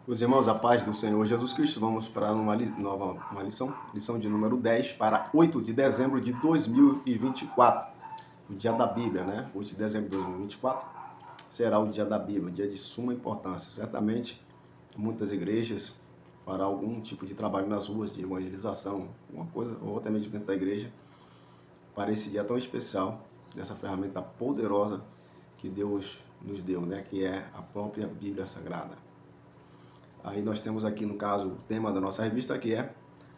Os irmãos, a paz do Senhor Jesus Cristo, vamos para uma lição de número 10 para 8 de dezembro de 2024, o dia da Bíblia, né? 8 de dezembro de 2024 será o dia da Bíblia, um dia de suma importância. Certamente, muitas igrejas farão algum tipo de trabalho nas ruas, de evangelização, uma coisa, ou até mesmo dentro da igreja, para esse dia tão especial, dessa ferramenta poderosa que Deus nos deu, né? Que é a própria Bíblia Sagrada. Aí nós temos aqui, no caso, o tema da nossa revista, que é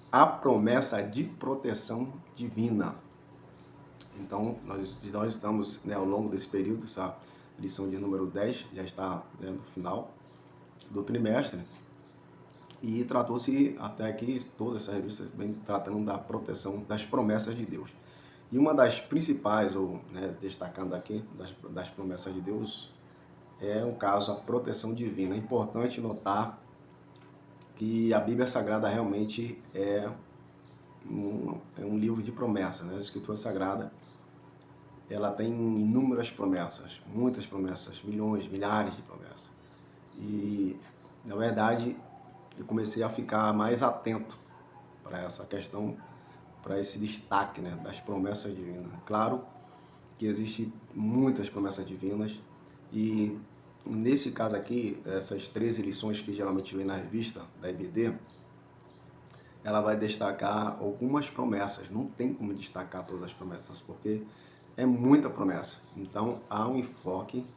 a promessa de proteção divina. Então, nós estamos, né, ao longo desse período, essa lição de número 10 já está, né, no final do trimestre, e tratou-se até aqui, toda essa revista vem tratando da proteção, das promessas de Deus. E uma das principais, ou, né, destacando aqui, das promessas de Deus, é o caso, a proteção divina. É importante notar que a Bíblia Sagrada realmente é um livro de promessas, né? A Escritura Sagrada, ela tem inúmeras promessas, muitas promessas, milhões, milhares de promessas. E, na verdade, eu comecei a ficar mais atento para essa questão, para esse destaque, né, das promessas divinas. Claro que existem muitas promessas divinas e, nesse caso aqui, essas 13 lições que geralmente vem na revista da IBD, ela vai destacar algumas promessas. Não tem como destacar todas as promessas, porque é muita promessa. Então, há um enfoque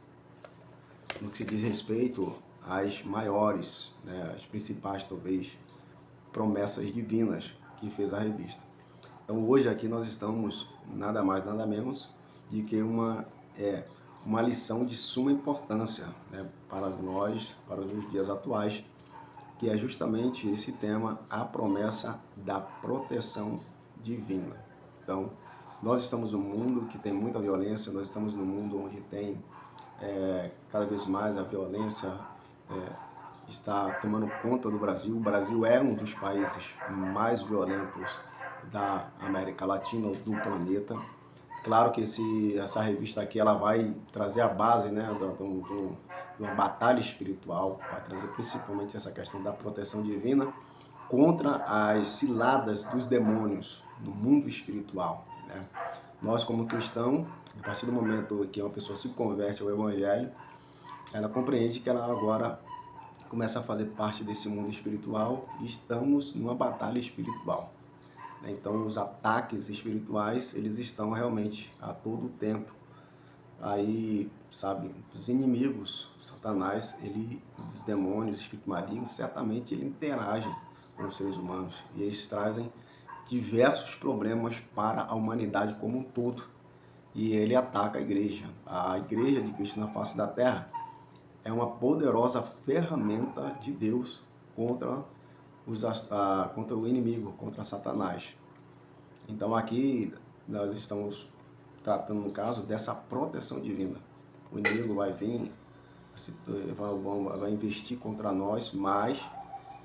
no que se diz respeito às maiores, né, as principais, talvez, promessas divinas que fez a revista. Então, hoje aqui nós estamos nada mais, nada menos de que uma lição de suma importância, né, para nós, para os dias atuais, que é justamente esse tema, a promessa da proteção divina. Então, nós estamos num mundo que tem muita violência, nós estamos num mundo onde tem cada vez mais a violência está tomando conta do Brasil. O Brasil é um dos países mais violentos da América Latina, do planeta. Claro que essa revista aqui ela vai trazer a base, né, de uma batalha espiritual, vai trazer principalmente essa questão da proteção divina contra as ciladas dos demônios no mundo espiritual, né? Nós, como cristãos, a partir do momento que uma pessoa se converte ao Evangelho, ela compreende que ela agora começa a fazer parte desse mundo espiritual e estamos numa batalha espiritual. Então, os ataques espirituais, eles estão realmente a todo tempo. Aí, sabe, os inimigos, Satanás, os demônios, os espíritos malignos, certamente ele interagem com os seres humanos. E eles trazem diversos problemas para a humanidade como um todo. E ele ataca a igreja. A igreja de Cristo na face da terra é uma poderosa ferramenta de Deus contra contra o inimigo, contra Satanás. Então aqui nós estamos tratando, no caso, dessa proteção divina. O inimigo vai vir, vai investir contra nós, mas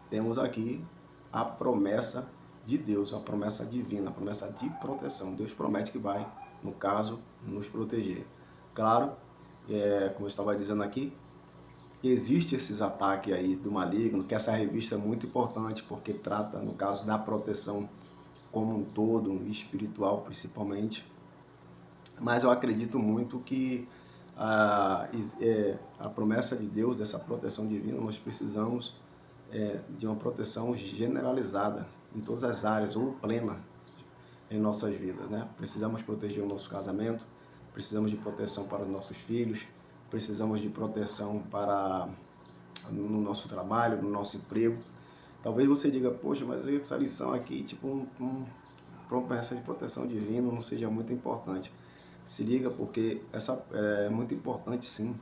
temos aqui a promessa de Deus, a promessa divina, a promessa de proteção. Deus promete que vai, no caso, nos proteger. Claro, como eu estava dizendo aqui, existe esses ataques aí do maligno, que essa revista é muito importante, porque trata, no caso, da proteção como um todo, espiritual principalmente. Mas eu acredito muito que a promessa de Deus, dessa proteção divina, nós precisamos de uma proteção generalizada em todas as áreas, ou plena em nossas vidas, né? Precisamos proteger o nosso casamento, precisamos de proteção para os nossos filhos, precisamos de proteção no nosso trabalho, no nosso emprego. Talvez você diga, poxa, mas essa lição aqui, tipo, promessa de proteção divina não seja muito importante. Se liga, porque essa é muito importante, sim.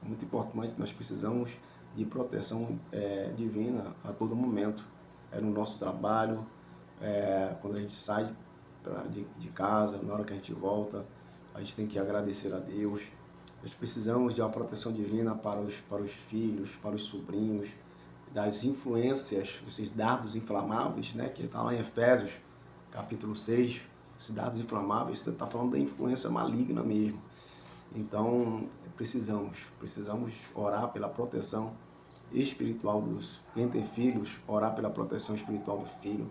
Muito importante, nós precisamos de proteção divina a todo momento. É no nosso trabalho, quando a gente sai de casa, na hora que a gente volta, a gente tem que agradecer a Deus. Nós precisamos de uma proteção divina para os filhos, para os sobrinhos, das influências, esses dados inflamáveis, né, que está lá em Efésios, capítulo 6, esses dados inflamáveis, você está falando da influência maligna mesmo. Então, precisamos orar pela proteção espiritual quem tem filhos, orar pela proteção espiritual do filho.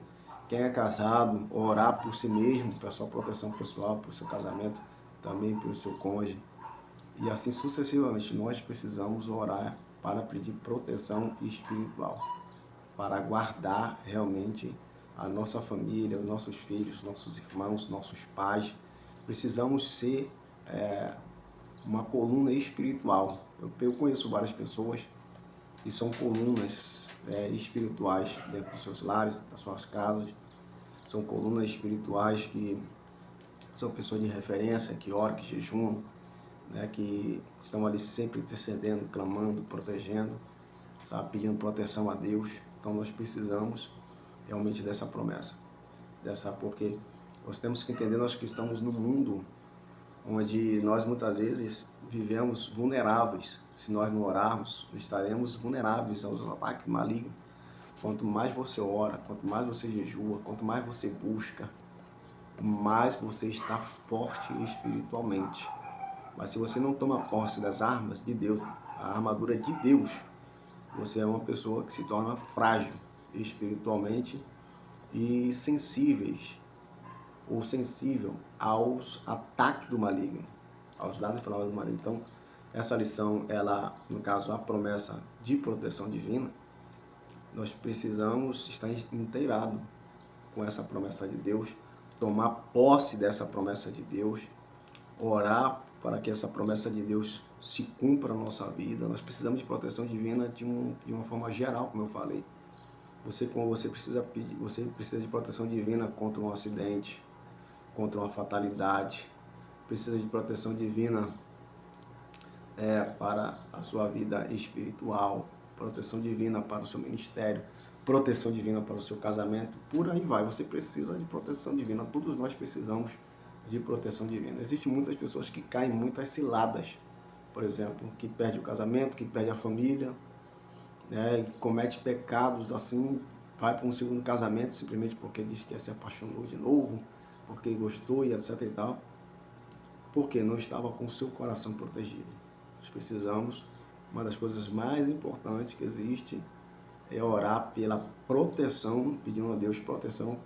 Quem é casado, orar por si mesmo, pela sua proteção pessoal, por seu casamento, também pelo seu cônjuge. E assim sucessivamente, nós precisamos orar para pedir proteção espiritual, para guardar realmente a nossa família, os nossos filhos, nossos irmãos, nossos pais. Precisamos ser uma coluna espiritual. Eu conheço várias pessoas que são colunas espirituais dentro dos seus lares, das suas casas. São colunas espirituais que são pessoas de referência, que oram, que jejuam, né, que estão ali sempre intercedendo, clamando, protegendo, sabe, pedindo proteção a Deus. Então nós precisamos realmente dessa promessa, porque nós temos que entender, nós que estamos no mundo onde nós muitas vezes vivemos vulneráveis. Se nós não orarmos, estaremos vulneráveis aos ataques malignos. Quanto mais você ora, quanto mais você jejua, quanto mais você busca, mais você está forte espiritualmente. Mas se você não toma posse das armas de Deus, a armadura de Deus, você é uma pessoa que se torna frágil espiritualmente e sensível aos ataques do maligno, aos dados inflamados do maligno. Então, essa lição, ela, no caso, a promessa de proteção divina, nós precisamos estar inteirados com essa promessa de Deus, tomar posse dessa promessa de Deus, orar para que essa promessa de Deus se cumpra na nossa vida. Nós precisamos de proteção divina de uma forma geral, como eu falei. Você precisa de proteção divina contra um acidente, contra uma fatalidade. Precisa de proteção divina para a sua vida espiritual, proteção divina para o seu ministério, proteção divina para o seu casamento, por aí vai. Você precisa de proteção divina, todos nós precisamos de proteção divina. Existem muitas pessoas que caem em muitas ciladas, por exemplo, que perde o casamento, que perde a família, né, e comete pecados assim, vai para um segundo casamento simplesmente porque diz que se apaixonou de novo, porque gostou e etc e tal, porque não estava com o seu coração protegido. Nós precisamos, uma das coisas mais importantes que existe é orar pela proteção, pedindo a Deus proteção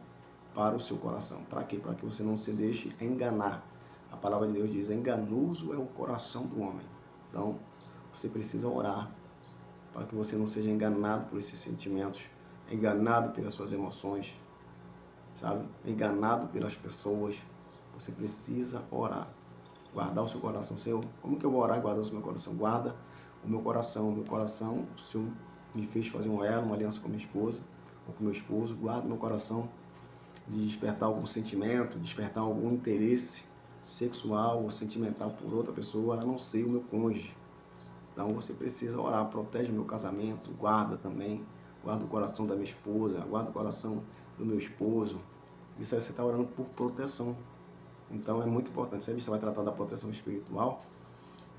para o seu coração. Para quê? Para que você não se deixe enganar. A palavra de Deus diz, enganoso é o coração do homem. Então, você precisa orar para que você não seja enganado por esses sentimentos, enganado pelas suas emoções, sabe? Enganado pelas pessoas. Você precisa orar. Guardar o seu coração. Senhor, como que eu vou orar e guardar o meu coração? Guarda o meu coração. O meu coração, o Senhor me fez fazer um elo, uma aliança com minha esposa, ou com meu esposo. Guarda o meu coração de despertar algum sentimento, despertar algum interesse sexual ou sentimental por outra pessoa, a não ser o meu cônjuge. Então você precisa orar, protege o meu casamento, guarda também, guarda o coração da minha esposa, guarda o coração do meu esposo. Isso aí você está orando por proteção. Então é muito importante. Você vai tratar da proteção espiritual,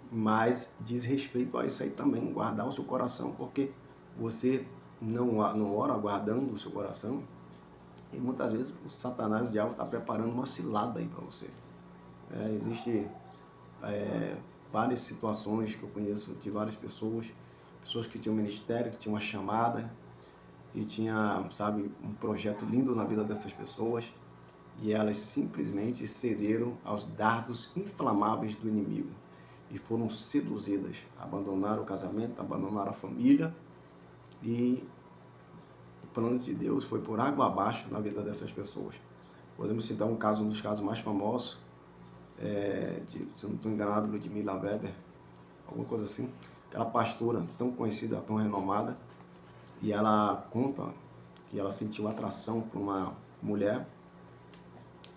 mas diz respeito a isso aí também, guardar o seu coração, porque você não ora guardando o seu coração, e muitas vezes o Satanás, o diabo, está preparando uma cilada aí para você. Existe várias situações que eu conheço de várias pessoas que tinham um ministério, que tinham uma chamada, que tinha, sabe, um projeto lindo na vida dessas pessoas, e elas simplesmente cederam aos dardos inflamáveis do inimigo e foram seduzidas, abandonaram o casamento, abandonaram a família, e o plano de Deus foi por água abaixo na vida dessas pessoas. Podemos citar um dos casos mais famosos, se eu não estou enganado, Ludmila Weber, alguma coisa assim, aquela pastora tão conhecida, tão renomada, e ela conta que ela sentiu atração por uma mulher.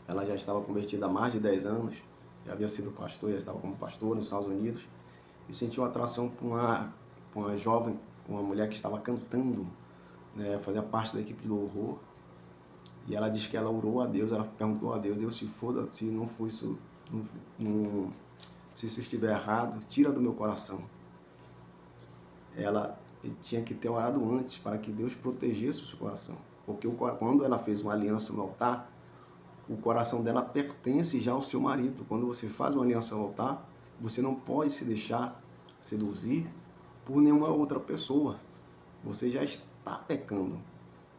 Ela já estava convertida há mais de 10 anos, já havia sido pastor, já estava como pastor nos Estados Unidos, e sentiu atração por uma jovem, uma mulher que estava cantando, né, fazia parte da equipe de louvor, e ela disse que ela orou a Deus, ela perguntou a Deus, Deus, se não for isso, se isso estiver errado, tira do meu coração. Ela tinha que ter orado antes para que Deus protegesse o seu coração, porque quando ela fez uma aliança no altar, o coração dela pertence já ao seu marido. Quando você faz uma aliança ao altar, você não pode se deixar seduzir por nenhuma outra pessoa. você já está pecando,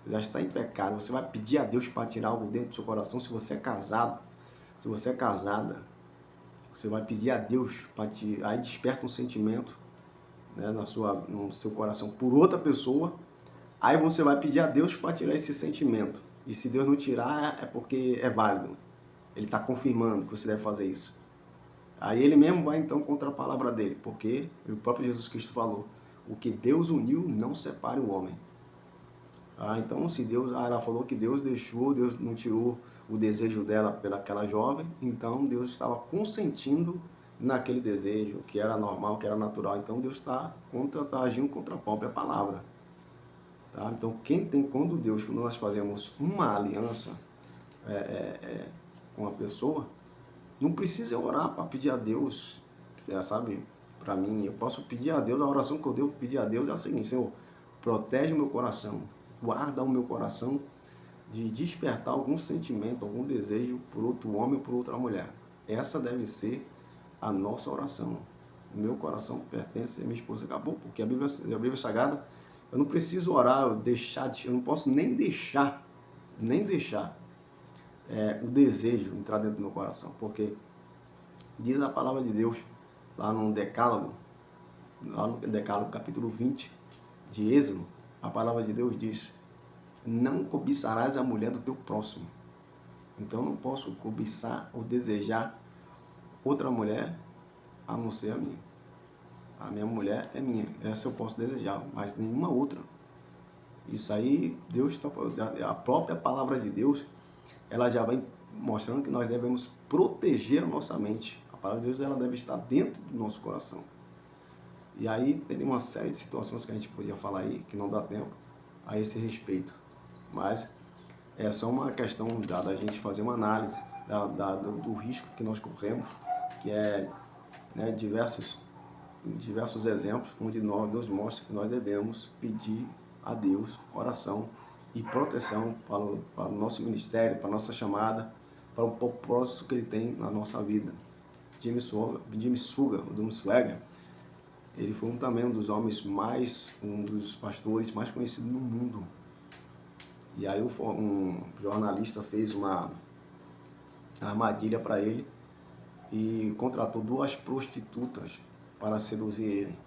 já está em pecado. Você vai pedir a Deus para tirar algo dentro do seu coração. Se você é casado, se você é casada, você vai pedir a Deus para tirar. Aí desperta um sentimento, né, no seu coração por outra pessoa. Aí você vai pedir a Deus para tirar esse sentimento. E se Deus não tirar, é porque é válido. Ele está confirmando que você deve fazer isso. Aí ele mesmo vai então contra a palavra dele, porque o próprio Jesus Cristo falou: o que Deus uniu, não separe o homem. Então se Deus, ela falou que Deus não tirou o desejo dela pelaquela jovem, então Deus estava consentindo naquele desejo, que era normal, que era natural. Então Deus está agindo contra a própria palavra. Tá? Então quando nós fazemos uma aliança com a pessoa, não precisa orar para pedir a Deus, sabe? Para mim, eu posso pedir a Deus, a oração que eu devo pedir a Deus é a seguinte: Senhor, protege o meu coração, guarda o meu coração de despertar algum sentimento, algum desejo por outro homem ou por outra mulher. Essa deve ser a nossa oração. O meu coração pertence à minha esposa. Acabou, porque a Bíblia Sagrada, eu não preciso orar, eu não posso nem deixar o desejo entrar dentro do meu coração, porque diz a palavra de Deus lá no Decálogo capítulo 20 de Êxodo, a palavra de Deus diz: não cobiçarás a mulher do teu próximo. Então eu não posso cobiçar ou desejar outra mulher a não ser a minha. A minha mulher é minha, essa eu posso desejar, mas nenhuma outra. Isso aí, a própria palavra de Deus, ela já vai mostrando que nós devemos proteger a nossa mente. A palavra de Deus, ela deve estar dentro do nosso coração. E aí tem uma série de situações que a gente podia falar aí, que não dá tempo a esse respeito. Mas é só uma questão da gente fazer uma análise do risco que nós corremos, que é, né, diversos exemplos onde Deus mostra que nós devemos pedir a Deus oração e proteção para o nosso ministério, para a nossa chamada, para o propósito que Ele tem na nossa vida. Jimmy Swaggart, ele foi também um dos pastores mais conhecidos no mundo. E aí um jornalista fez uma armadilha para ele e contratou 2 prostitutas para seduzir ele.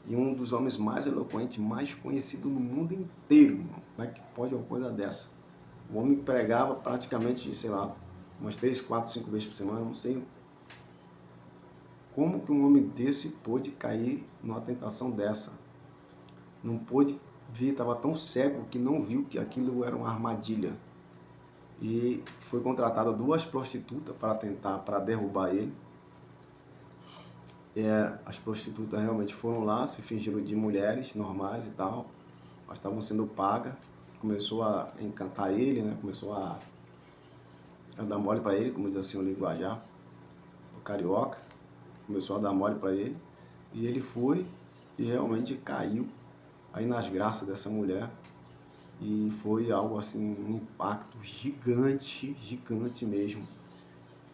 E um dos homens mais eloquentes, mais conhecido no mundo inteiro, irmão. Como é que pode uma coisa dessa? O homem pregava praticamente, sei lá, umas 3, 4, 5 vezes por semana, não sei. Como que um homem desse pôde cair numa tentação dessa? Não pôde ver, estava tão cego que não viu que aquilo era uma armadilha. E foi contratado 2 prostitutas para derrubar ele. As prostitutas realmente foram lá, se fingiram de mulheres normais e tal, mas estavam sendo pagas. Começou a encantar ele, né? Começou a dar mole para ele, como diz assim o linguajar, o carioca. Começou a dar mole para ele e ele foi e realmente caiu aí nas graças dessa mulher. E foi algo assim, um impacto gigante mesmo,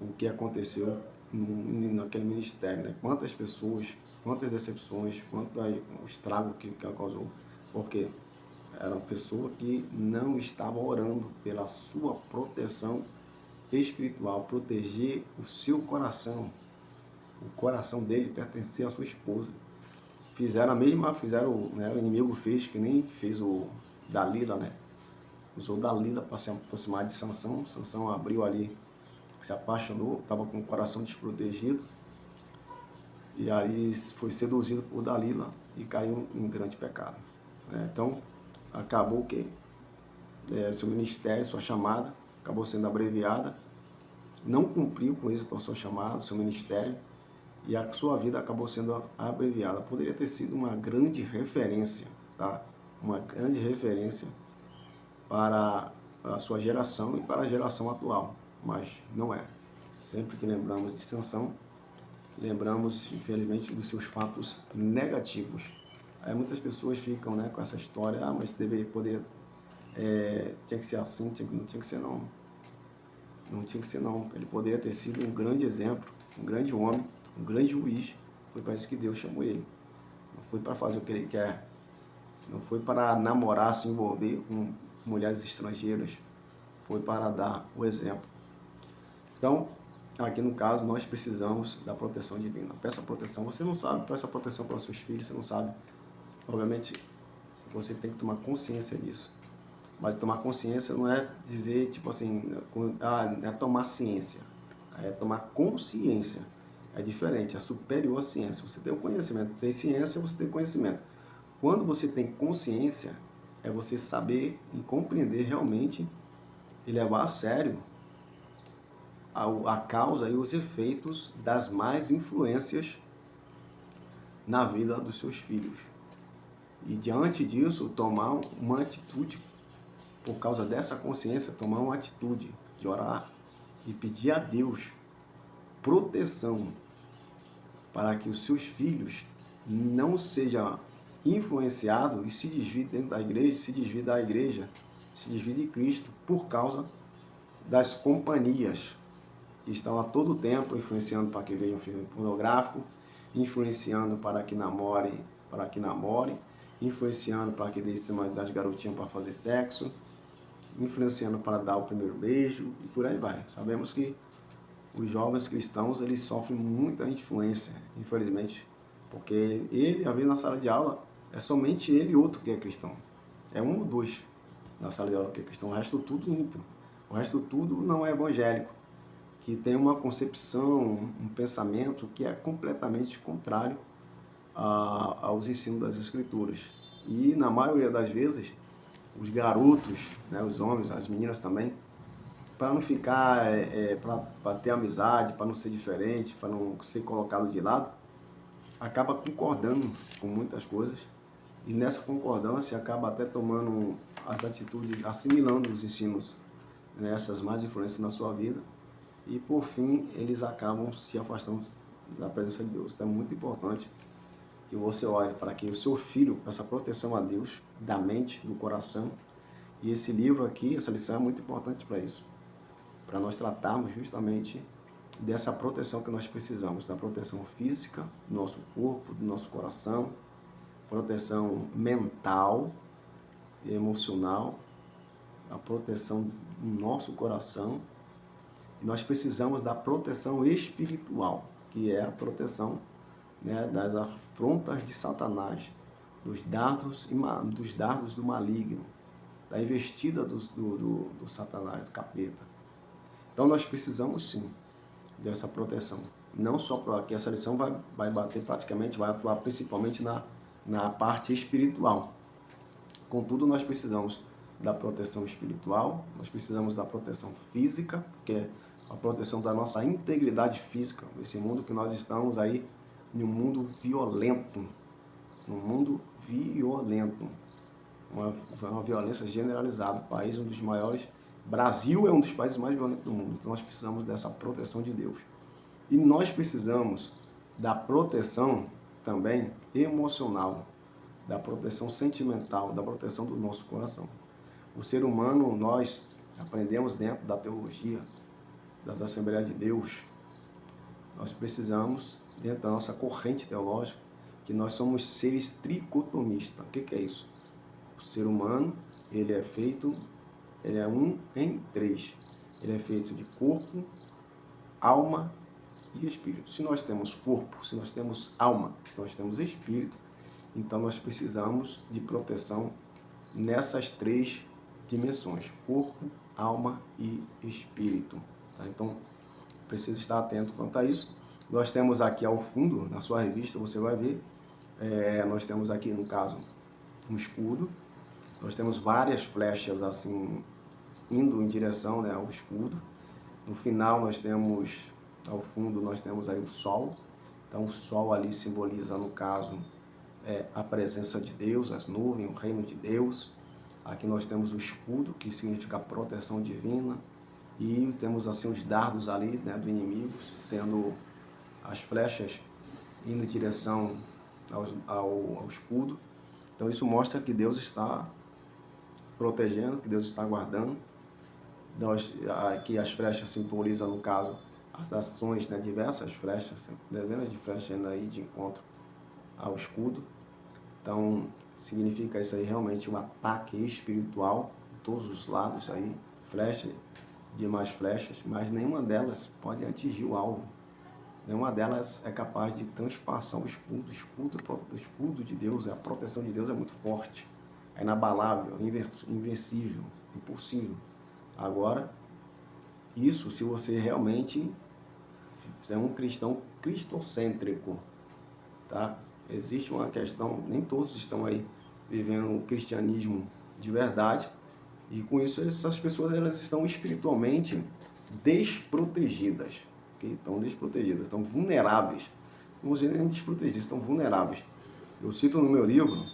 o que aconteceu naquele ministério, né? Quantas pessoas, quantas decepções, quanto o estrago que ela causou, porque era uma pessoa que não estava orando pela sua proteção espiritual, proteger o seu coração. O coração dele pertencia à sua esposa. Né, o inimigo fez que nem fez o Dalila, né? Usou Dalila para se aproximar de Sansão. Sansão abriu ali, se apaixonou, estava com o coração desprotegido. E aí foi seduzido por Dalila e caiu em grande pecado. Então, acabou que seu ministério, sua chamada, acabou sendo abreviada. Não cumpriu com êxito a sua chamada, seu ministério. E a sua vida acabou sendo abreviada. Poderia ter sido uma grande referência, tá? Uma grande referência para a sua geração e para a geração atual, mas não é. Sempre que lembramos de Sansão, lembramos, infelizmente, dos seus fatos negativos. Aí muitas pessoas ficam, né, com essa história: mas tinha que ser assim, não tinha que ser não. Não tinha que ser não. Ele poderia ter sido um grande exemplo, um grande homem, um grande juiz. Foi para isso que Deus chamou ele. Não foi para fazer o que ele quer. não foi para namorar, se envolver com mulheres estrangeiras, foi para dar o exemplo. Então, aqui no caso, nós precisamos da proteção divina. Peça proteção. Você não sabe, peça proteção para os seus filhos, você não sabe. Obviamente, você tem que tomar consciência disso. Mas tomar consciência não é dizer, tipo assim, é tomar ciência. É tomar consciência. É diferente, é superior à ciência. Você tem o conhecimento, tem ciência, você tem conhecimento. Quando você tem consciência, é você saber e compreender realmente e levar a sério a causa e os efeitos das más influências na vida dos seus filhos. E diante disso, tomar uma atitude, por causa dessa consciência, tomar uma atitude de orar e pedir a Deus proteção para que os seus filhos não sejam influenciados e se desviem dentro da igreja, se desviem da igreja, se desviem de Cristo por causa das companhias que estão a todo tempo influenciando para que vejam um filme pornográfico, influenciando para que namorem, influenciando para que dê em cima das garotinhas para fazer sexo, influenciando para dar o primeiro beijo e por aí vai. Sabemos que os jovens cristãos, eles sofrem muita influência, infelizmente, porque ele, às vezes na sala de aula, é somente ele e outro que é cristão. É um ou dois na sala de aula que é cristão, o resto tudo ímpio. O resto tudo não é evangélico, que tem uma concepção, um pensamento que é completamente contrário aos ensinos das Escrituras. E, na maioria das vezes, os garotos, né, os homens, as meninas também, para não ficar, para ter amizade, para não ser diferente, para não ser colocado de lado, acaba concordando com muitas coisas e nessa concordância acaba até tomando as atitudes, assimilando os ensinos, né, essas más influências na sua vida e por fim eles acabam se afastando da presença de Deus. Então é muito importante que você ore para que o seu filho peça proteção a Deus, da mente, do coração. E esse livro aqui, essa lição é muito importante para isso, para nós tratarmos justamente dessa proteção que nós precisamos, da proteção física do nosso corpo, do nosso coração, proteção mental e emocional, a proteção do nosso coração. E nós precisamos da proteção espiritual, que é a proteção, né, das afrontas de Satanás, dos dardos do maligno, da investida do Satanás, do capeta. Então nós precisamos sim dessa proteção. Não só porque essa lição vai bater praticamente, vai atuar principalmente na parte espiritual. Contudo, nós precisamos da proteção espiritual, nós precisamos da proteção física, que é a proteção da nossa integridade física. Esse mundo que nós estamos aí, em um mundo violento, uma violência generalizada. O país é um dos maiores, Brasil é um dos países mais violentos do mundo, então nós precisamos dessa proteção de Deus. E nós precisamos da proteção também emocional, da proteção sentimental, da proteção do nosso coração. O ser humano, nós aprendemos dentro da teologia, das Assembleias de Deus, nós precisamos, dentro da nossa corrente teológica, que nós somos seres tricotomistas. O que é isso? O ser humano, ele é um em três. Ele é feito de corpo, alma e espírito. Se nós temos corpo, se nós temos alma, se nós temos espírito, então nós precisamos de proteção nessas três dimensões: corpo, alma e espírito. Tá? Então, preciso estar atento quanto a isso. Nós temos aqui ao fundo, na sua revista, você vai ver, nós temos aqui, no caso, um escudo. Nós temos várias flechas assim, indo em direção, né, ao escudo. No final, nós temos, ao fundo, nós temos aí o sol. Então, o sol ali simboliza, no caso, a presença de Deus, as nuvens, o reino de Deus. Aqui nós temos o escudo, que significa proteção divina. E temos assim os dardos ali, né, do inimigo, sendo as flechas indo em direção ao escudo. Então isso mostra que Deus está protegendo, que Deus está guardando. Aqui as flechas simbolizam, no caso, as ações, né, diversas flechas, dezenas de flechas indo aí de encontro ao escudo. Então, significa isso aí realmente um ataque espiritual, de todos os lados aí, flecha, demais flechas, mas nenhuma delas pode atingir o alvo. Nenhuma delas é capaz de transpassar o escudo. O escudo de Deus, a proteção de Deus é muito forte, é inabalável, invencível, impossível. Agora, isso se você realmente é um cristão cristocêntrico, tá? Existe uma questão, nem todos estão aí vivendo o cristianismo de verdade, e com isso essas pessoas elas estão espiritualmente desprotegidas, okay? Estão desprotegidas, estão vulneráveis, não vou dizer nem desprotegidas, estão vulneráveis. Eu cito no meu livro,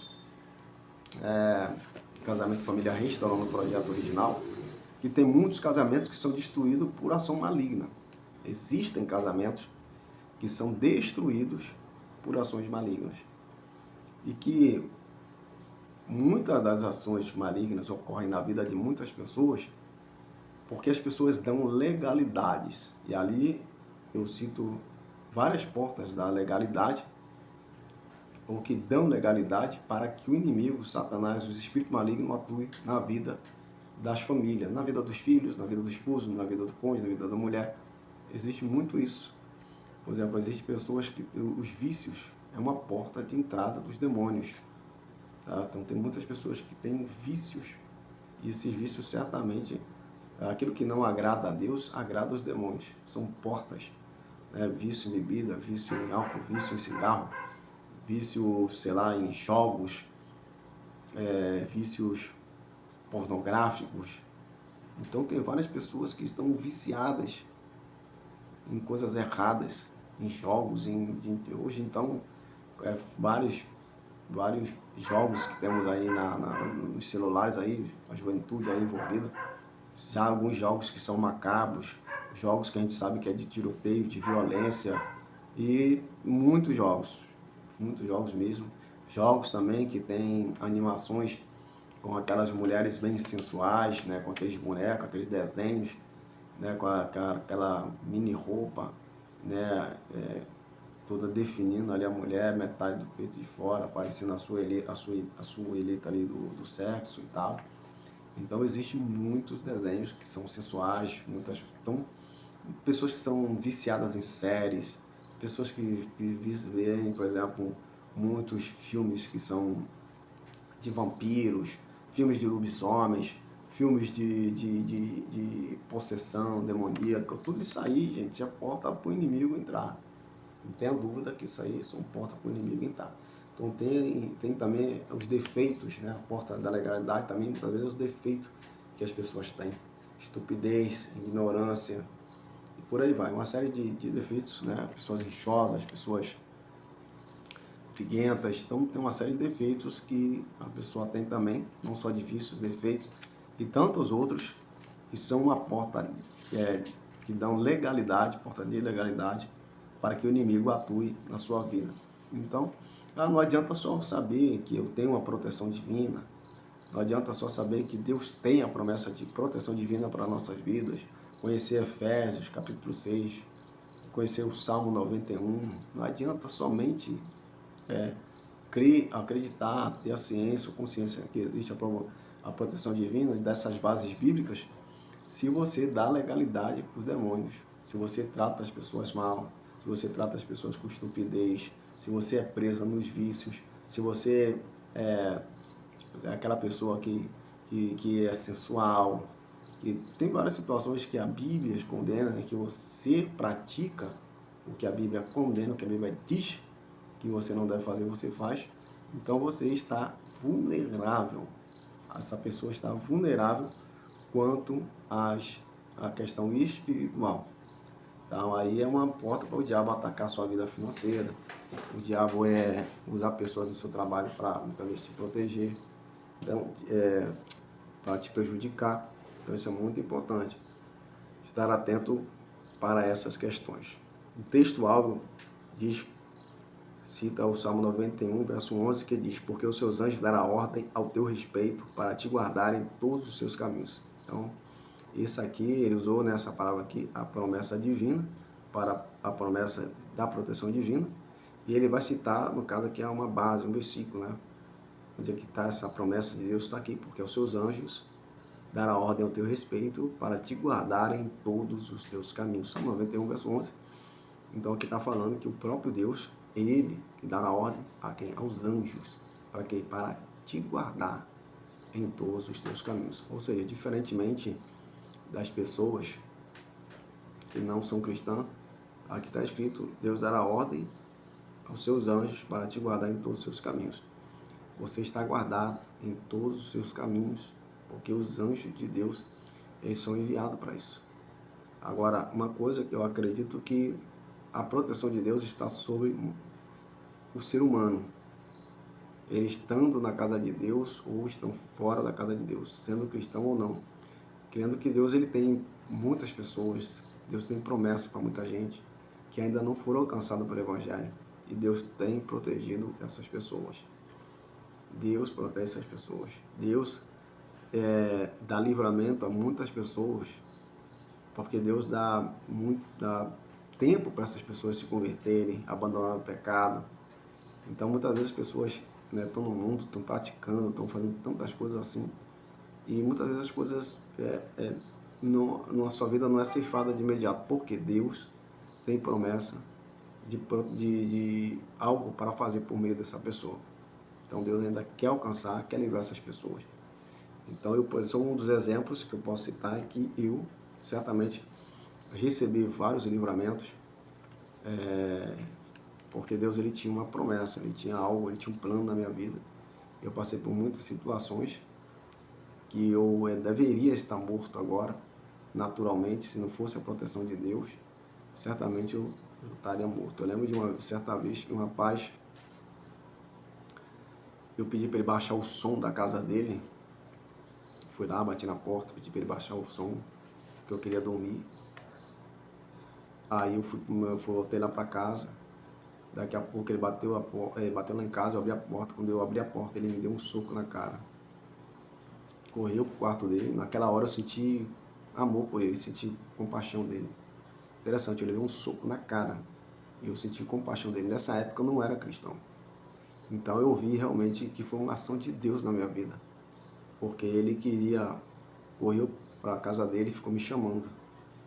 Casamento e Família Restaurando o Projeto Original, que tem muitos casamentos que são destruídos por ação maligna. Existem casamentos que são destruídos por ações malignas. E que muitas das ações malignas ocorrem na vida de muitas pessoas porque as pessoas dão legalidades. E ali eu cito várias portas da legalidade, ou que dão legalidade para que o inimigo, Satanás, os espíritos malignos atuem na vida das famílias, na vida dos filhos, na vida do esposo, na vida do cônjuge, na vida da mulher. Existe muito isso. Por exemplo, existem pessoas que os vícios é uma porta de entrada dos demônios. Tá? Então tem muitas pessoas que têm vícios, e esses vícios certamente, aquilo que não agrada a Deus, agrada aos demônios. São portas, né? Vício em bebida, vício em álcool, vício em cigarro, vício, sei lá, em jogos, vícios pornográficos. Então tem várias pessoas que estão viciadas em coisas erradas, em jogos, hoje então vários jogos que temos aí nos celulares aí, a juventude aí envolvida, já alguns jogos que são macabros, jogos que a gente sabe que é de tiroteio, de violência, e muitos jogos mesmo, jogos também que tem animações com aquelas mulheres bem sensuais, né, com aqueles bonecos, aqueles desenhos, né, com aquela mini roupa, né, toda definindo ali a mulher, metade do peito de fora, aparecendo a sua elita ali do sexo e tal. Então existem muitos desenhos que são sensuais, pessoas que são viciadas em séries, pessoas que veem, por exemplo, muitos filmes que são de vampiros, filmes de lobisomens, filmes de possessão demoníaca, tudo isso aí, gente, é porta para o inimigo entrar. Não tenha dúvida que isso aí são porta para o inimigo entrar. Então tem também os defeitos, né? A porta da legalidade também, muitas vezes, os defeitos que as pessoas têm. Estupidez, ignorância, e por aí vai. Uma série de defeitos, né? Pessoas rixosas, pessoas briguentas. Então tem uma série de defeitos que a pessoa tem também, não só de vícios, defeitos, e tantos outros que são uma porta que dão legalidade, porta de legalidade, para que o inimigo atue na sua vida. Então, não adianta só saber que eu tenho uma proteção divina, não adianta só saber que Deus tem a promessa de proteção divina para nossas vidas, conhecer Efésios, capítulo 6, conhecer o Salmo 91, não adianta somente crer, acreditar, ter a ciência ou consciência que existe a proteção divina dessas bases bíblicas, se você dá legalidade para os demônios, se você trata as pessoas mal, se você trata as pessoas com estupidez, se você é presa nos vícios, se você é aquela pessoa que é sensual, e tem várias situações que a Bíblia condena, né, que você pratica o que a Bíblia condena, o que a Bíblia diz que você não deve fazer, você faz, então você está vulnerável. Essa pessoa está vulnerável quanto à questão espiritual. Então aí é uma porta para o diabo atacar a sua vida financeira. O diabo usar pessoas no seu trabalho para muitas vezes te proteger, então, para te prejudicar. Então isso é muito importante, estar atento para essas questões. O texto-alvo cita o Salmo 91, verso 11, que diz: porque os seus anjos darão ordem ao teu respeito para te guardarem todos os seus caminhos. Então, isso aqui, ele usou nessa palavra aqui, a promessa divina, para a promessa da proteção divina, e ele vai citar, no caso aqui, é uma base, um versículo, né? Onde é que está essa promessa de Deus? Está aqui, porque os seus anjos dará ordem ao teu respeito para te guardarem em todos os teus caminhos. Salmo 91, verso 11. Então aqui está falando que o próprio Deus, Ele que dará ordem a quem? Aos anjos. Para quê? Para te guardar em todos os teus caminhos. Ou seja, diferentemente das pessoas que não são cristãs, aqui está escrito, Deus dará ordem aos seus anjos para te guardar em todos os seus caminhos. Você está guardado em todos os seus caminhos, porque os anjos de Deus, eles são enviados para isso. Agora, uma coisa que eu acredito que a proteção de Deus está sobre o ser humano. Ele estando na casa de Deus ou estão fora da casa de Deus, sendo cristão ou não. Crendo que Deus ele tem muitas pessoas, Deus tem promessa para muita gente que ainda não foram alcançadas pelo Evangelho. E Deus tem protegido essas pessoas. Deus protege essas pessoas. Deus dá livramento a muitas pessoas, porque Deus dá tempo para essas pessoas se converterem, abandonar o pecado. Então, muitas vezes as pessoas estão no mundo, estão praticando, estão fazendo tantas coisas assim, e muitas vezes as coisas na sua vida não é ceifada de imediato, porque Deus tem promessa de algo para fazer por meio dessa pessoa. Então Deus ainda quer alcançar, quer livrar essas pessoas. Então sou um dos exemplos que eu posso citar é que eu certamente recebi vários livramentos, porque Deus ele tinha uma promessa, ele tinha algo, ele tinha um plano na minha vida. Eu passei por muitas situações que eu deveria estar morto agora, naturalmente, se não fosse a proteção de Deus, certamente eu estaria morto. Eu lembro de uma certa vez que um rapaz, eu pedi para ele baixar o som da casa dele. Fui lá, bati na porta, pedi para ele baixar o som, que eu queria dormir. Aí eu voltei lá para casa. Daqui a pouco ele bateu lá em casa, eu abri a porta. Quando eu abri a porta, ele me deu um soco na cara. Correu pro quarto dele. Naquela hora eu senti amor por ele, senti compaixão dele. Interessante, eu levei um soco na cara e eu senti compaixão dele. Nessa época eu não era cristão. Então eu vi realmente que foi uma ação de Deus na minha vida. Porque ele correu para a casa dele e ficou me chamando.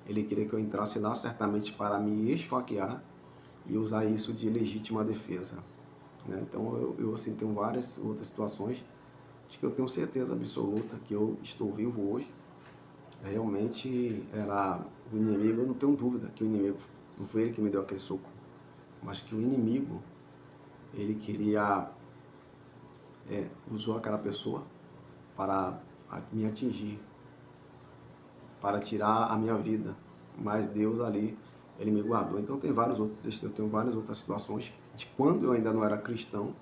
Ele queria que eu entrasse lá certamente para me esfaquear e usar isso de legítima defesa. Então eu assim, tenho várias outras situações de que eu tenho certeza absoluta que eu estou vivo hoje. Realmente era o inimigo, eu não tenho dúvida que o inimigo, não foi ele que me deu aquele soco, mas que o inimigo, ele queria, usou aquela pessoa para me atingir, para tirar a minha vida, mas Deus ali, ele me guardou. Então eu tenho várias outras situações de quando eu ainda não era cristão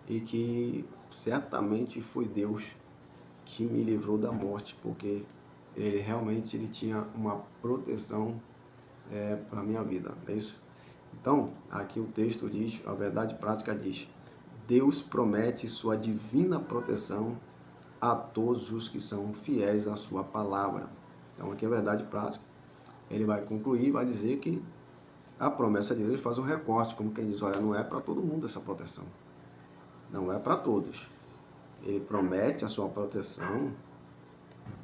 e que certamente foi Deus que me livrou da morte, porque ele realmente tinha uma proteção para a minha vida, é isso? Então, aqui o texto diz, a verdade prática diz, Deus promete sua divina proteção a todos os que são fiéis à sua palavra. Então, aqui é a verdade prática. Ele vai concluir, vai dizer que a promessa de Deus faz um recorte, como quem diz, olha, não é para todo mundo essa proteção. Não é para todos. Ele promete a sua proteção,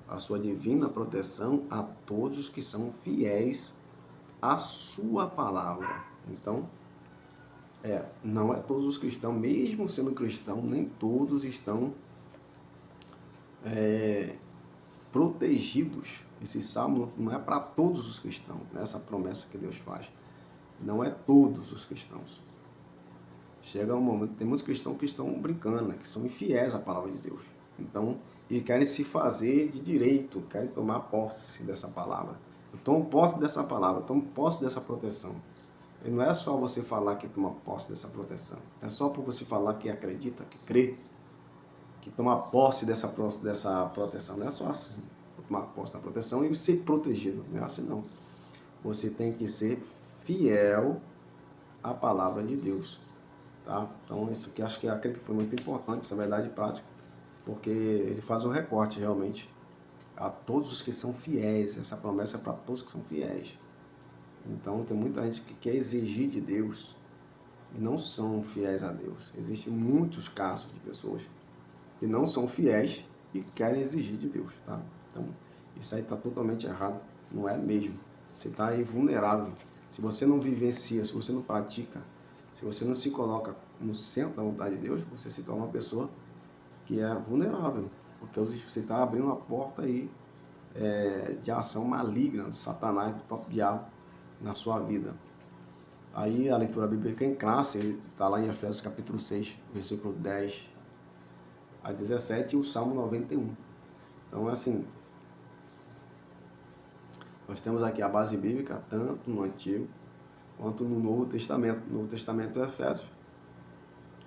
a sua divina proteção a todos os que são fiéis à sua palavra. Então, não é todos os cristãos, mesmo sendo cristão, nem todos estão protegidos. Esse salmo não é para todos os cristãos, essa promessa que Deus faz. Não é todos os cristãos. Chega um momento, tem muitos cristãos que estão brincando, que são infiéis à palavra de Deus. Então, e querem se fazer de direito, querem tomar posse dessa palavra. Eu tomo posse dessa palavra, eu tomo posse dessa proteção. E não é só você falar que toma posse dessa proteção. É só por você falar que acredita, que crê, que toma posse dessa proteção. Não é só assim, tomar posse da proteção e ser protegido. Não é assim não. Você tem que ser fiel à palavra de Deus. Tá? Então isso aqui acredito que foi muito importante, essa verdade prática, porque ele faz um recorte realmente a todos os que são fiéis. Essa promessa é para todos que são fiéis. Então tem muita gente que quer exigir de Deus e não são fiéis a Deus. Existem muitos casos de pessoas que não são fiéis e querem exigir de Deus, tá? Então, isso aí está totalmente errado, não é mesmo. Você está aí vulnerável. Se você não vivencia, se você não pratica, se você não se coloca no centro da vontade de Deus, você se torna uma pessoa que é vulnerável, porque você está abrindo uma porta aí de ação maligna do Satanás, do próprio diabo na sua vida. Aí a leitura bíblica em classe está lá em Efésios capítulo 6, versículo 10 a 17 e o Salmo 91. Então, assim, nós temos aqui a base bíblica, tanto no Antigo quanto no Novo Testamento. No Novo Testamento é Efésios,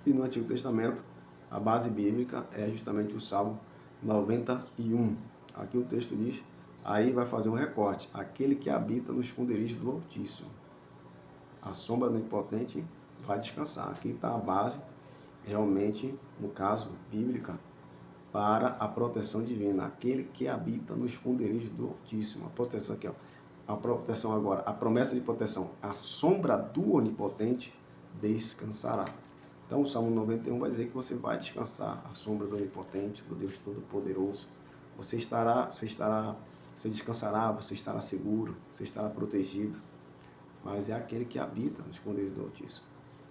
e no Antigo Testamento a base bíblica é justamente o Salmo 91. Aqui o texto diz, aí vai fazer um recorte, aquele que habita no esconderijo do Altíssimo, a sombra do Onipotente vai descansar. Aqui está a base, realmente, no caso, bíblica, para a proteção divina, aquele que habita no esconderijo do Altíssimo. A proteção aqui, ó. A proteção agora, a promessa de proteção, a sombra do Onipotente descansará. Então o Salmo 91 vai dizer que você vai descansar à sombra do Onipotente, do Deus Todo-Poderoso. Você descansará, você estará seguro, você estará protegido. Mas é aquele que habita no esconderijo do Altíssimo.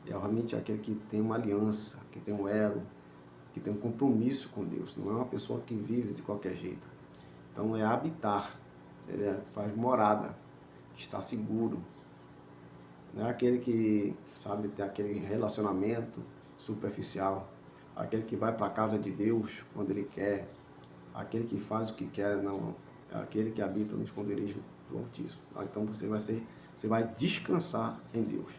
É realmente aquele que tem uma aliança, que tem um elo, que tem um compromisso com Deus. Não é uma pessoa que vive de qualquer jeito. Então é habitar, faz morada, está seguro. Não é aquele que, sabe, tem aquele relacionamento superficial, aquele que vai para a casa de Deus quando ele quer, aquele que faz o que quer, não, é aquele que habita no esconderijo do Altíssimo. Então você vai descansar em Deus.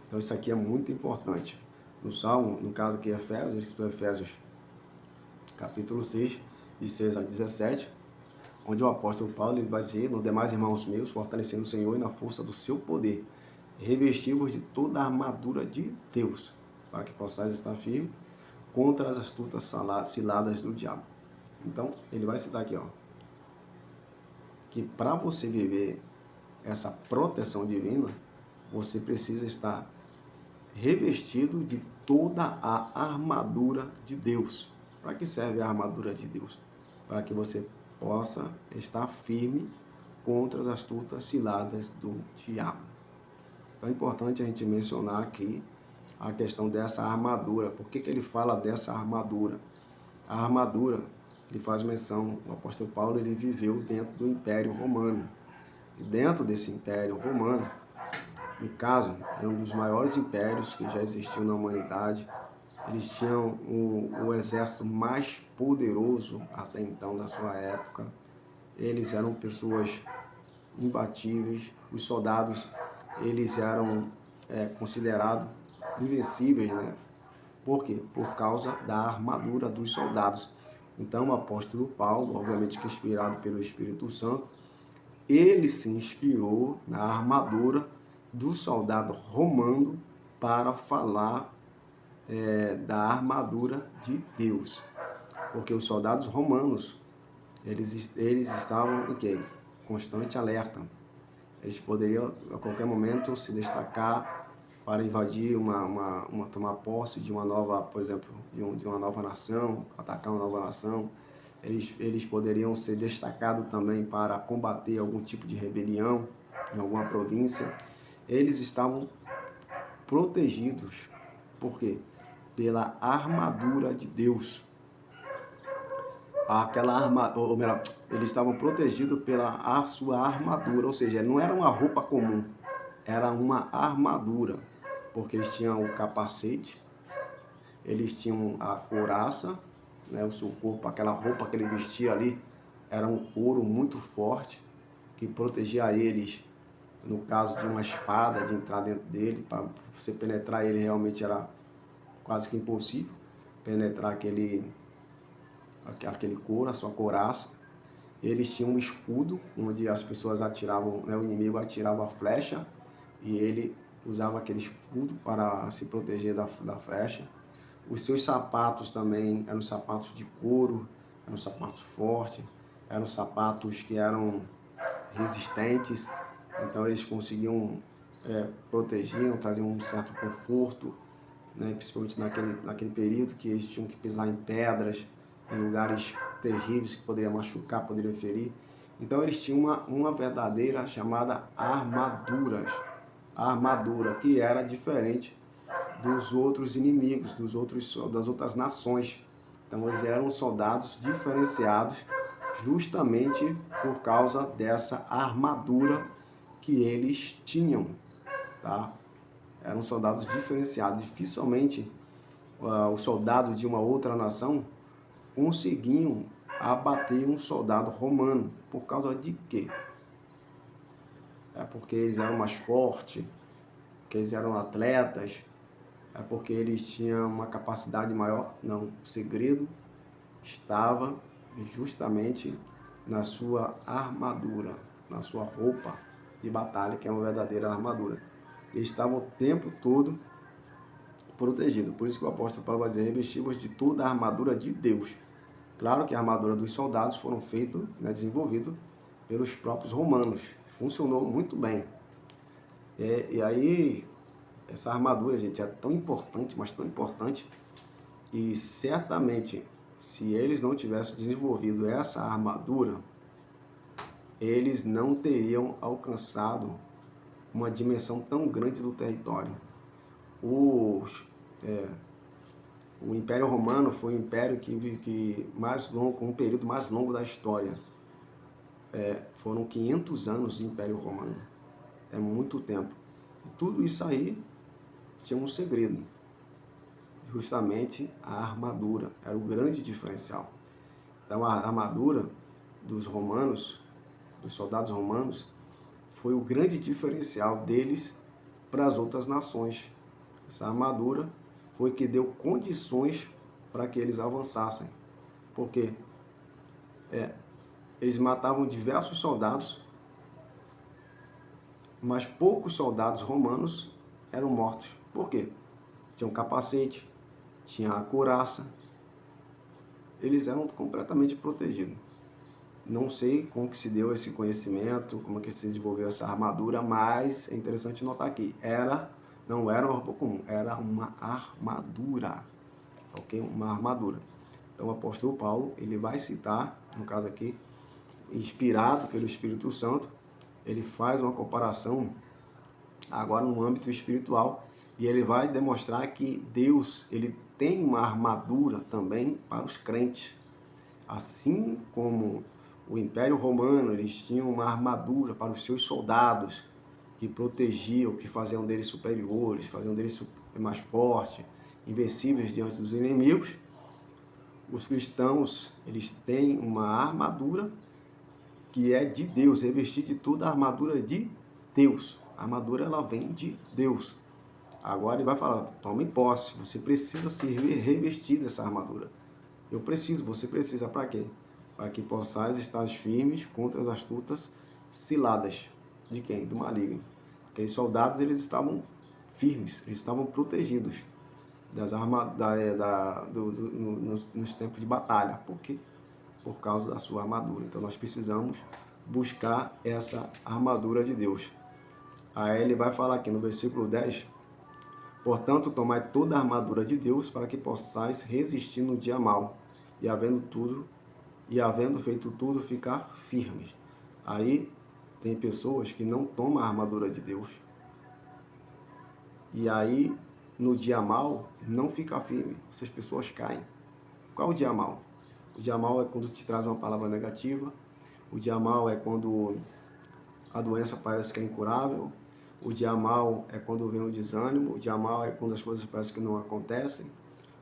Então isso aqui é muito importante. No Salmo, no caso aqui Efésios capítulo 6, de 6 a 17, onde o apóstolo Paulo ele vai dizer, no demais irmãos meus, fortalecendo o Senhor e na força do seu poder, revestivos de toda a armadura de Deus, para que possais estar firme contra as astutas ciladas do diabo. Então, ele vai citar aqui, ó, que para você viver essa proteção divina, você precisa estar revestido de toda a armadura de Deus. Para que serve a armadura de Deus? Para que você possa estar firme contra as astutas ciladas do diabo. Então é importante a gente mencionar aqui a questão dessa armadura. Por que ele fala dessa armadura? A armadura, ele faz menção, o apóstolo Paulo ele viveu dentro do Império Romano. E dentro desse Império Romano, no caso, é um dos maiores impérios que já existiu na humanidade. Eles tinham o exército mais poderoso até então da sua época. Eles eram pessoas imbatíveis. Os soldados, eles eram considerados invencíveis, né? Por quê? Por causa da armadura dos soldados. Então, o apóstolo Paulo, obviamente que inspirado pelo Espírito Santo, ele se inspirou na armadura do soldado romano para falar da armadura de Deus. Porque os soldados romanos, eles estavam em quê? Constante alerta. Eles poderiam a qualquer momento se destacar para invadir tomar posse de uma nova, por exemplo, de uma nova nação, atacar uma nova nação. Eles poderiam ser destacados também para combater algum tipo de rebelião em alguma província. Eles estavam protegidos. Por quê? Pela armadura de Deus. Ou melhor, eles estavam protegidos pela sua armadura, ou seja, não era uma roupa comum, era uma armadura, porque eles tinham o capacete, eles tinham a couraça, né, o seu corpo, aquela roupa que ele vestia ali, era um couro muito forte, que protegia eles, no caso de uma espada, de entrar dentro dele, para você penetrar ele realmente era quase que impossível, penetrar aquele couro, a sua couraça. Eles tinham um escudo, onde as pessoas atiravam, né, o inimigo atirava a flecha, e ele usava aquele escudo para se proteger da flecha. Os seus sapatos também eram sapatos de couro, eram sapatos fortes, eram sapatos que eram resistentes, então eles conseguiam protegiam, traziam um certo conforto né? Principalmente naquele período que eles tinham que pisar em pedras, em lugares terríveis que poderia machucar, poderia ferir. Então eles tinham uma verdadeira chamada armadura, que era diferente dos outros inimigos, das outras nações. Então eles eram soldados diferenciados justamente por causa dessa armadura que eles tinham, tá? Eram soldados diferenciados. Dificilmente os soldados de uma outra nação conseguiam abater um soldado romano. Por causa de quê? É porque eles eram mais fortes, porque eles eram atletas, é porque eles tinham uma capacidade maior? Não. O segredo estava justamente na sua armadura, na sua roupa de batalha, que é uma verdadeira armadura. Eles estavam o tempo todo protegidos. Por isso que o apóstolo Paulo vai dizer: revestimos de toda a armadura de Deus. Claro que a armadura dos soldados foram feitas, né, desenvolvidas pelos próprios romanos. Funcionou muito bem. E aí, essa armadura, gente, é tão importante, mas tão importante, e certamente, se eles não tivessem desenvolvido essa armadura, eles não teriam alcançado uma dimensão tão grande do território. O Império Romano foi o império que mais longo, com um período mais longo da história. Foram 500 anos de Império Romano. É muito tempo. E tudo isso aí tinha um segredo. Justamente a armadura. Era o grande diferencial. Então a armadura dos romanos, dos soldados romanos, foi o grande diferencial deles para as outras nações. Essa armadura foi que deu condições para que eles avançassem. Porque eles matavam diversos soldados, mas poucos soldados romanos eram mortos. Por quê? Tinha um capacete, tinha a couraça, eles eram completamente protegidos. Não sei como que se deu esse conhecimento, como que se desenvolveu essa armadura, mas é interessante notar aqui, não era uma roupa comum, era uma armadura, ok? Uma armadura. Então o apóstolo Paulo, ele vai citar, no caso aqui, inspirado pelo Espírito Santo, ele faz uma comparação agora no âmbito espiritual e ele vai demonstrar que Deus, ele tem uma armadura também para os crentes. Assim como o Império Romano, eles tinham uma armadura para os seus soldados que protegiam, que faziam deles superiores, faziam deles mais fortes, invencíveis diante dos inimigos. Os cristãos, eles têm uma armadura que é de Deus, revestir de toda a armadura de Deus. A armadura, ela vem de Deus. Agora ele vai falar: tome posse, você precisa se revestir dessa armadura. Você precisa para quê? Para que possais estar firmes contra as astutas ciladas. De quem? Do maligno. Aqueles soldados, eles estavam firmes, eles estavam protegidos nos tempos de batalha. Por quê? Por causa da sua armadura. Então nós precisamos buscar essa armadura de Deus. Aí ele vai falar aqui no versículo 10: portanto, tomai toda a armadura de Deus para que possais resistir no dia mau e havendo feito tudo, ficar firmes. Aí tem pessoas que não tomam a armadura de Deus. E aí, no dia mau, não fica firme. Essas pessoas caem. Qual o dia mau? O dia mau é quando te traz uma palavra negativa. O dia mau é quando a doença parece que é incurável. O dia mau é quando vem o desânimo. O dia mau é quando as coisas parecem que não acontecem.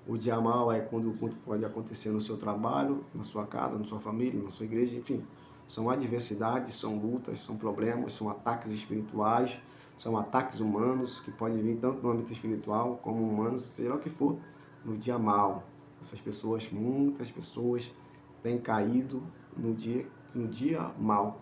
O dia mau é quando pode acontecer no seu trabalho, na sua casa, na sua família, na sua igreja, enfim. São adversidades, são lutas, são problemas, são ataques espirituais, são ataques humanos que podem vir tanto no âmbito espiritual como humanos, seja lá o que for, no dia mau. Muitas pessoas têm caído no dia mau.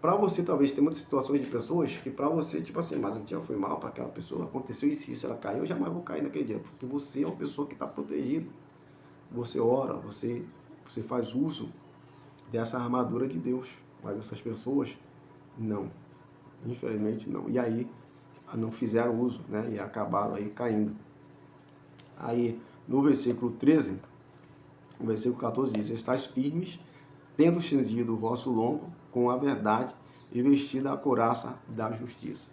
Para você talvez tem muitas situações de pessoas que para você, tipo assim, mas o dia foi mal para aquela pessoa, aconteceu isso, ela caiu, eu jamais vou cair naquele dia, porque você é uma pessoa que está protegida. Você ora, você faz uso dessa armadura de Deus, mas essas pessoas não, infelizmente não. E aí não fizeram uso, né? E acabaram aí caindo. Aí, no versículo 13, o versículo 14 diz: estais firmes, tendo cingido o vosso lombo com a verdade e vestido a couraça da justiça.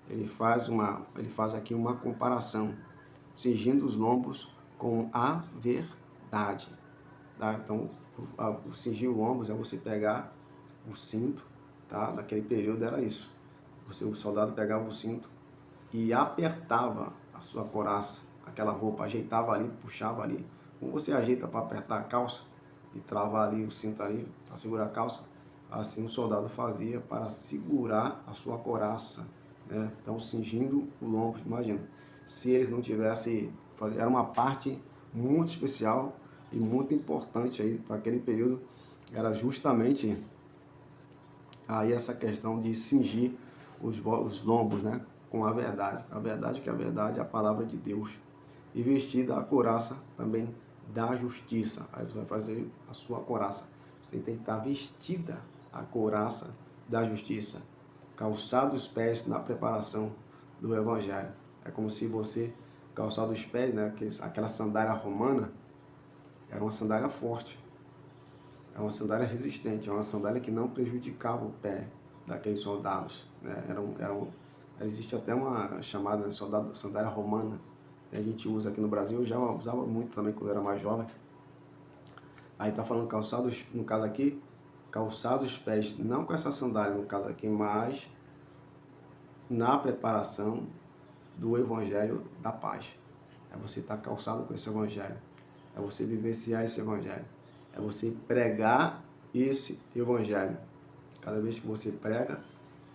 Ele faz aqui uma comparação, cingindo os lombos com a verdade. Tá? Então, o cingir os lombos é você pegar o cinto, tá? Naquele período era isso. O soldado pegava o cinto e apertava a sua couraça, aquela roupa, ajeitava ali, puxava ali. Como você ajeita para apertar a calça e travar ali o cinto ali, para segurar a calça, assim o soldado fazia para segurar a sua couraça, né? Então, cingindo o lombo, imagina, se eles não tivessem, era uma parte muito especial e muito importante aí para aquele período, era justamente aí essa questão de cingir os lombos, né, com a verdade. A verdade que a verdade é a palavra de Deus. E vestida a couraça também da justiça. Aí você vai fazer a sua couraça. Você tem que estar vestida a couraça da justiça. Calçado os pés na preparação do evangelho. É como se você calçado os pés, né, aquela sandália romana, era uma sandália forte. É uma sandália resistente, é uma sandália que não prejudicava o pé daqueles soldados, né? Existe até uma chamada de sandália romana, que a gente usa aqui no Brasil, eu já usava muito também quando eu era mais jovem. Aí tá falando calçados, no caso aqui, calçados os pés, não com essa sandália no caso aqui, mas na preparação do evangelho da paz. É você estar calçado com esse evangelho, é você vivenciar esse evangelho, é você pregar esse evangelho. Cada vez que você prega,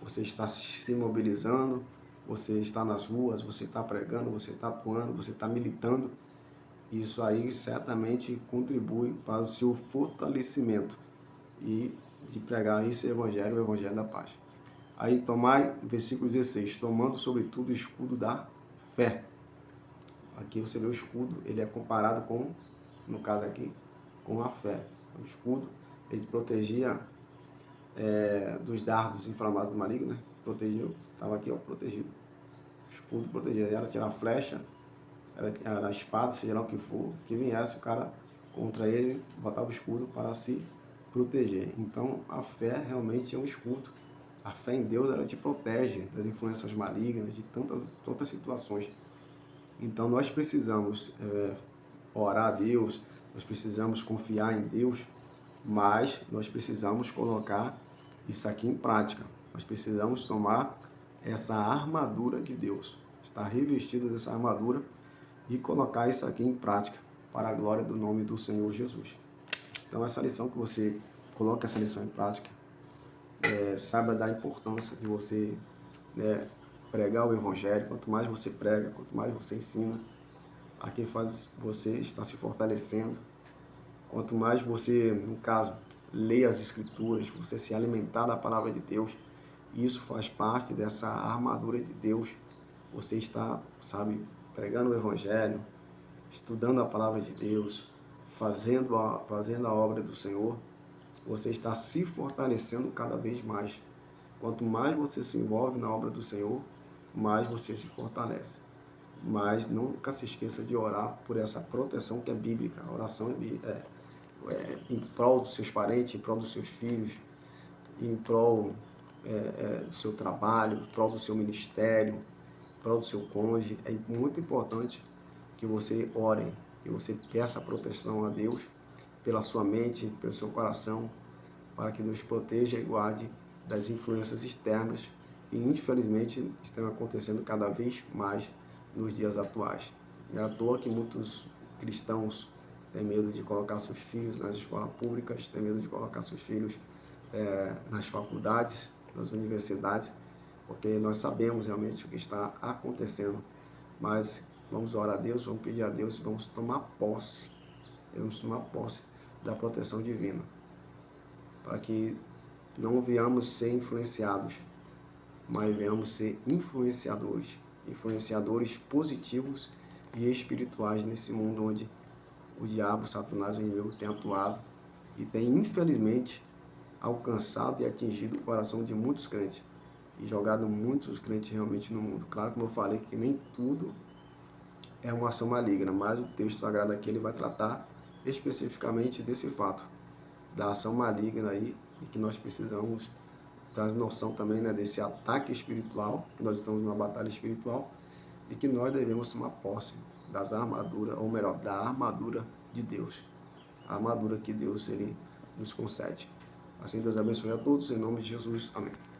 você está se mobilizando, você está nas ruas, você está pregando, você está atuando, você está militando. Isso aí certamente contribui para o seu fortalecimento e de pregar esse evangelho, o evangelho da paz. Aí tomai, versículo 16, tomando sobretudo o escudo da fé. Aqui você vê o escudo, ele é comparado com, no caso aqui, com a fé. O escudo, ele protegia dos dardos inflamados do maligno, né? Protegeu, estava aqui, ó, protegido. O escudo protegia. Ela tinha a flecha, era a espada, seja lá o que for, que viesse o cara contra ele, botava o escudo para se proteger. Então, a fé realmente é um escudo. A fé em Deus, ela te protege das influências malignas, de tantas situações. Então, nós precisamos orar a Deus, nós precisamos confiar em Deus, mas nós precisamos colocar isso aqui em prática. Nós precisamos tomar essa armadura de Deus, estar revestido dessa armadura e colocar isso aqui em prática para a glória do nome do Senhor Jesus. Então, essa lição que você coloca essa lição em prática, saiba da importância de você pregar o Evangelho. Quanto mais você prega, quanto mais você ensina, aqui faz você estar se fortalecendo. Quanto mais você, no caso, lê as Escrituras, você se alimentar da palavra de Deus, isso faz parte dessa armadura de Deus. Você está, sabe, pregando o Evangelho, estudando a palavra de Deus, fazendo a obra do Senhor, você está se fortalecendo cada vez mais. Quanto mais você se envolve na obra do Senhor, mais você se fortalece. Mas nunca se esqueça de orar por essa proteção que é bíblica. A oração em prol dos seus parentes, em prol dos seus filhos, em prol do seu trabalho, em prol do seu ministério, em prol do seu cônjuge. É muito importante que você ore, que você peça proteção a Deus pela sua mente, pelo seu coração, para que Deus proteja e guarde das influências externas que infelizmente estão acontecendo cada vez mais nos dias atuais. É à toa que muitos cristãos têm medo de colocar seus filhos nas escolas públicas, têm medo de colocar seus filhos nas faculdades, nas universidades, porque nós sabemos realmente o que está acontecendo, mas vamos orar a Deus, vamos pedir a Deus, vamos tomar posse da proteção divina, para que não venhamos ser influenciados, mas venhamos ser influenciadores positivos e espirituais nesse mundo onde o diabo, Satanás, o inimigo tem atuado e tem infelizmente alcançado e atingido o coração de muitos crentes e jogado muitos crentes realmente no mundo. Claro, como eu falei, que nem tudo é uma ação maligna, mas o texto sagrado aqui ele vai tratar especificamente desse fato, da ação maligna aí, e que nós precisamos traz noção também, né, desse ataque espiritual, que nós estamos numa batalha espiritual e que nós devemos tomar posse das armaduras, ou melhor, da armadura de Deus, a armadura que Deus ele nos concede. Assim Deus abençoe a todos, em nome de Jesus. Amém.